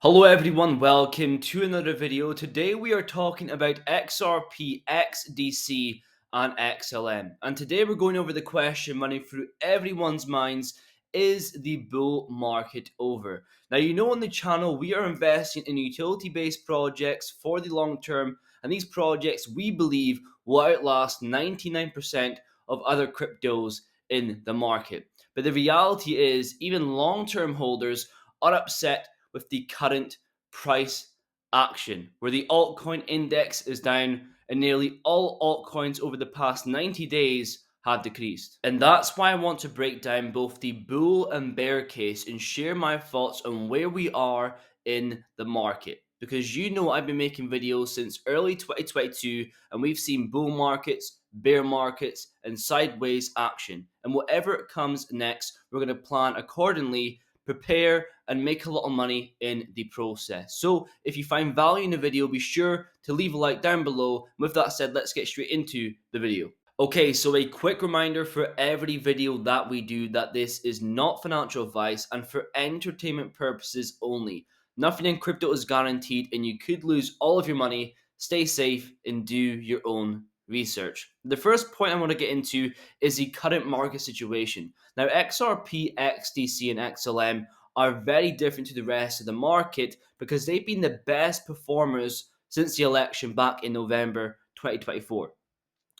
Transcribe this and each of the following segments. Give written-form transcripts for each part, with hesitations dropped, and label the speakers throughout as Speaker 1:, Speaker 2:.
Speaker 1: Hello everyone, welcome to another video. Today we are talking about XRP, XDC and XLM. And today we're going over the question running through everyone's minds: is the bull market over? Now, you know, on the channel we are investing in utility-based projects for the long term, and these projects we believe will outlast 99% of other cryptos in the market. But the reality is even long-term holders are upset with the current price action, where the altcoin index is down and nearly all altcoins over the past 90 days have decreased. And that's why I want to break down both the bull and bear case and share my thoughts on where we are in the market. Because you know I've been making videos since early 2022 and we've seen bull markets, bear markets, and sideways action. And whatever comes next, we're going to plan accordingly, prepare, and make a lot of money in the process. So if you find value in the video, be sure to leave a like down below. With that said, let's get straight into the video. Okay, so a quick reminder for every video that we do that this is not financial advice and for entertainment purposes only. Nothing in crypto is guaranteed and you could lose all of your money. Stay safe and do your own research. The first point I want to get into is the current market situation. Now, XRP, XDC, and XLM are very different to the rest of the market because they've been the best performers since the election back in November 2024.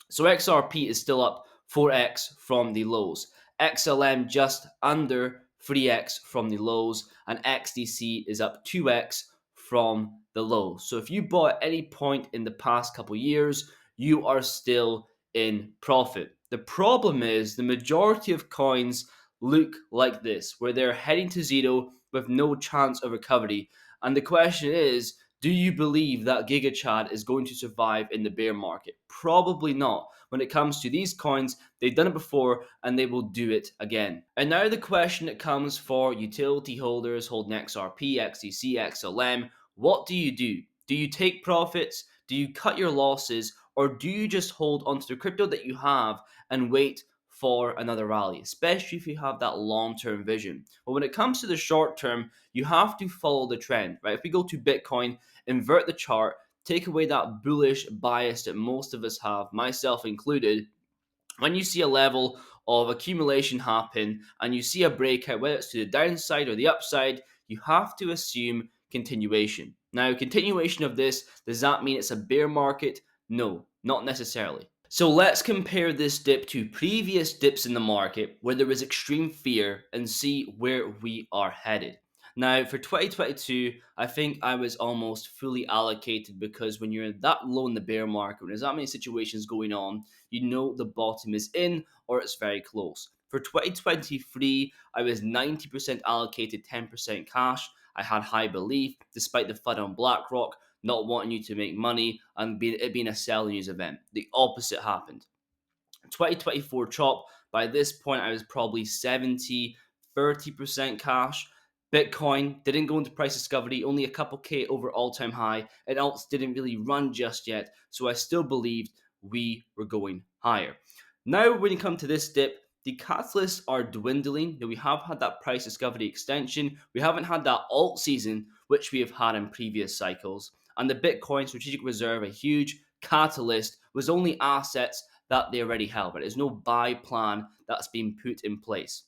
Speaker 1: So XRP is still up 4x from the lows, XLM just under 3x from the lows, and XDC is up 2x from the lows. So if you bought at any point in the past couple years, you are still in profit. The problem is the majority of coins look like this, where they're heading to zero with no chance of recovery. And the question is, do you believe that Giga Chad is going to survive in the bear market? Probably not. When it comes to these coins, they've done it before and they will do it again. And now the question that comes for utility holders holding XRP, XDC, XLM: what do you do? Do you take profits? Do you cut your losses? Or do you just hold onto the crypto that you have and wait for another rally, especially if you have that long-term vision? But when it comes to the short term, you have to follow the trend, right? If we go to Bitcoin, invert the chart, take away that bullish bias that most of us have, myself included, when you see a level of accumulation happen and you see a breakout, whether it's to the downside or the upside, you have to assume continuation. Now, continuation of this, does that mean it's a bear market? No, not necessarily. So let's compare this dip to previous dips in the market where there was extreme fear and see where we are headed. Now, for 2022, I think I was almost fully allocated because when you're that low in the bear market, when there's that many situations going on, you know the bottom is in or it's very close. For 2023, I was 90% allocated, 10% cash. I had high belief despite the FUD on BlackRock not wanting you to make money and it being a sell news event. The opposite happened. 2024 chop, by this point I was probably 70-30% cash. Bitcoin didn't go into price discovery, only a couple K over all-time high, and alts didn't really run just yet, so I still believed we were going higher. Now when you come to this dip, the catalysts are dwindling. We have had that price discovery extension, we haven't had that alt season which we have had in previous cycles, and the Bitcoin strategic reserve, a huge catalyst, was only assets that they already held, but there's no buy plan that's been put in place.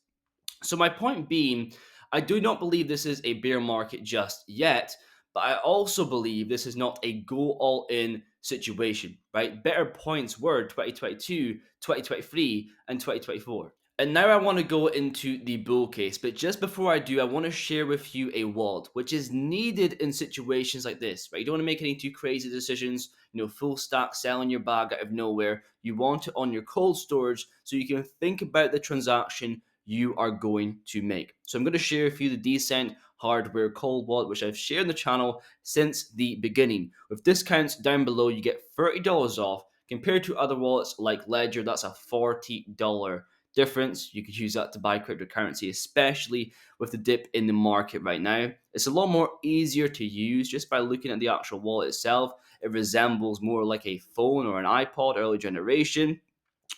Speaker 1: So my point being, I do not believe this is a bear market just yet, but I also believe this is not a go all in situation, right? Better points were 2022, 2023, and 2024. And now I want to go into the bull case, but just before I do, I want to share with you a wallet, which is needed in situations like this, right? You don't want to make any too crazy decisions, full stack selling your bag out of nowhere. You want it on your cold storage so you can think about the transaction you are going to make. So I'm going to share with you the Decent hardware cold wallet, which I've shared on the channel since the beginning. With discounts down below, you get $30 off compared to other wallets like Ledger. That's a $40 difference. You could use that to buy cryptocurrency, especially with the dip in the market right now. It's a lot more easier to use just by looking at the actual wallet itself. It resembles more like a phone or an iPod early generation.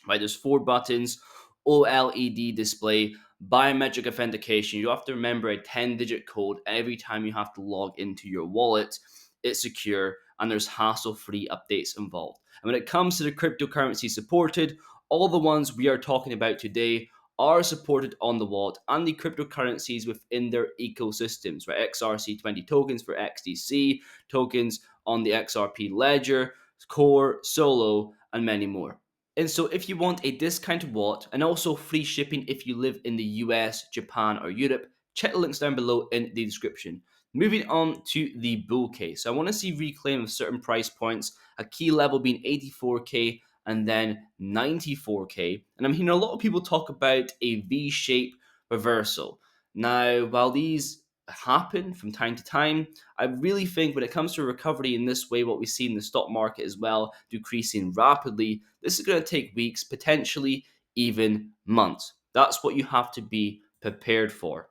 Speaker 1: Right, there's 4 buttons, OLED display, biometric authentication. You have to remember a 10-digit code every time you have to log into your wallet. It's secure and there's hassle-free updates involved. And when it comes to the cryptocurrency supported, all the ones we are talking about today are supported on the wallet and the cryptocurrencies within their ecosystems, right? XRC20 tokens for XDC, tokens on the XRP ledger, Core, Solo, and many more. And so if you want a discounted wallet and also free shipping if you live in the US, Japan, or Europe, check the links down below in the description. Moving on to the bull case. So I want to see reclaim of certain price points, a key level being 84K and then 94K. And I'm hearing a lot of people talk about a V-shape reversal. Now, while these happen from time to time, I really think when it comes to recovery in this way, what we see in the stock market as well, decreasing rapidly, this is going to take weeks, potentially even months. That's what you have to be prepared for.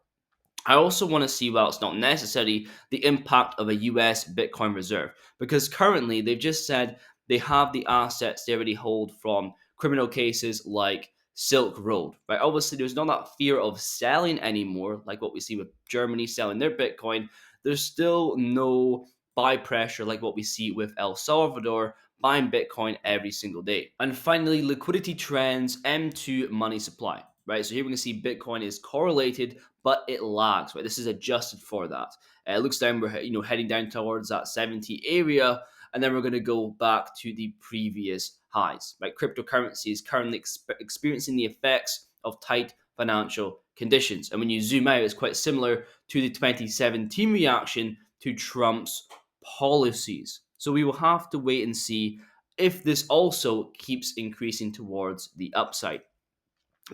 Speaker 1: I also want to see, while it's not necessary, the impact of a US Bitcoin reserve, because currently they've just said they have the assets they already hold from criminal cases like Silk Road, right? Obviously, there's not that fear of selling anymore, like what we see with Germany selling their Bitcoin. There's still no buy pressure like what we see with El Salvador buying Bitcoin every single day. And finally, liquidity trends, M2 money supply, right? So here we can see Bitcoin is correlated, but it lags, right? This is adjusted for that. It looks down, we're heading down towards that 70 area, and then we're going to go back to the previous highs, right? Cryptocurrency is currently experiencing the effects of tight financial conditions. And when you zoom out, it's quite similar to the 2017 reaction to Trump's policies. So we will have to wait and see if this also keeps increasing towards the upside.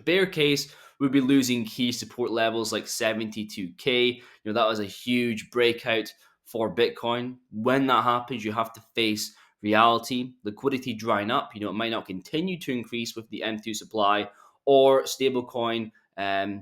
Speaker 1: Bear case would be losing key support levels like 72K. That was a huge breakout for Bitcoin. When that happens, you have to face reality, liquidity drying up. It might not continue to increase with the M2 supply, or stablecoin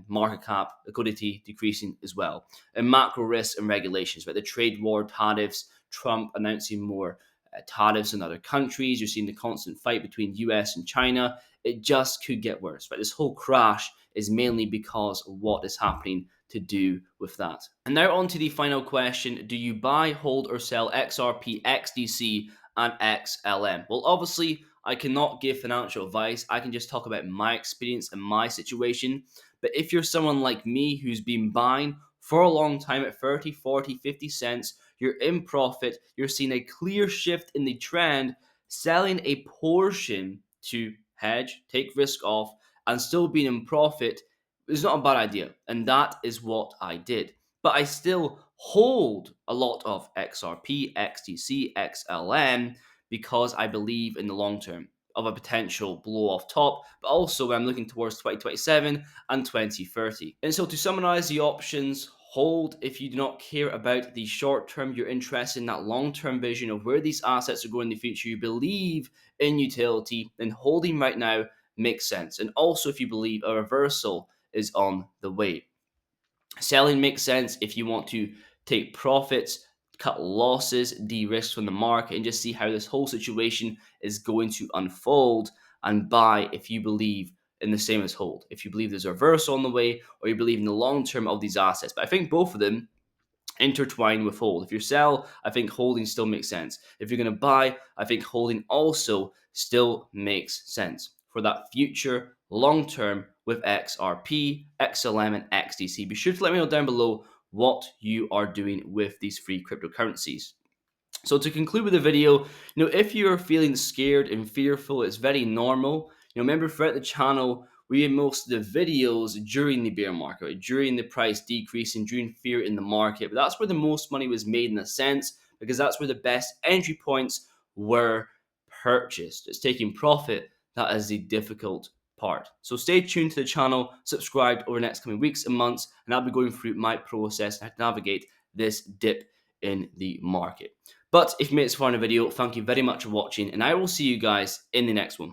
Speaker 1: market cap liquidity decreasing as well. And macro risks and regulations, right? The trade war, tariffs, Trump announcing more tariffs in other countries. You're seeing the constant fight between US and China. It just could get worse. But this whole crash is mainly because of what is happening to do with that. And now on to the final question. Do you buy, hold, or sell XRP, XDC, and XLM? Well, obviously, I cannot give financial advice. I can just talk about my experience and my situation. But if you're someone like me who's been buying for a long time at 30, 40, 50 cents, you're in profit, you're seeing a clear shift in the trend, selling a portion to hedge, take risk off, and still being in profit is not a bad idea. And that is what I did. But I still hold a lot of XRP, XDC, XLM because I believe in the long term of a potential blow off top, but also when I'm looking towards 2027 and 2030. And so to summarize the options, hold if you do not care about the short term, you're interested in that long term vision of where these assets are going in the future, you believe in utility, then holding right now makes sense. And also if you believe a reversal is on the way. Selling makes sense if you want to take profits, cut losses, de-risk from the market, and just see how this whole situation is going to unfold. And buy if you believe in the same as hold. If you believe there's a reversal on the way, or you believe in the long term of these assets. But I think both of them intertwine with hold. If you sell, I think holding still makes sense. If you're going to buy, I think holding also still makes sense for that future long term with XRP, XLM, and XDC. Be sure to let me know down below what you are doing with these free cryptocurrencies. So to conclude with the video, if you're feeling scared and fearful, it's very normal. Remember throughout the channel, we made most of the videos during the bear market, right? During the price decreasing, during fear in the market. But that's where the most money was made in a sense, because that's where the best entry points were purchased. It's taking profit. That is the difficult part. So stay tuned to the channel, subscribe over the next coming weeks and months, and I'll be going through my process and how to navigate this dip in the market. But if you made it this far in the video, thank you very much for watching, and I will see you guys in the next one.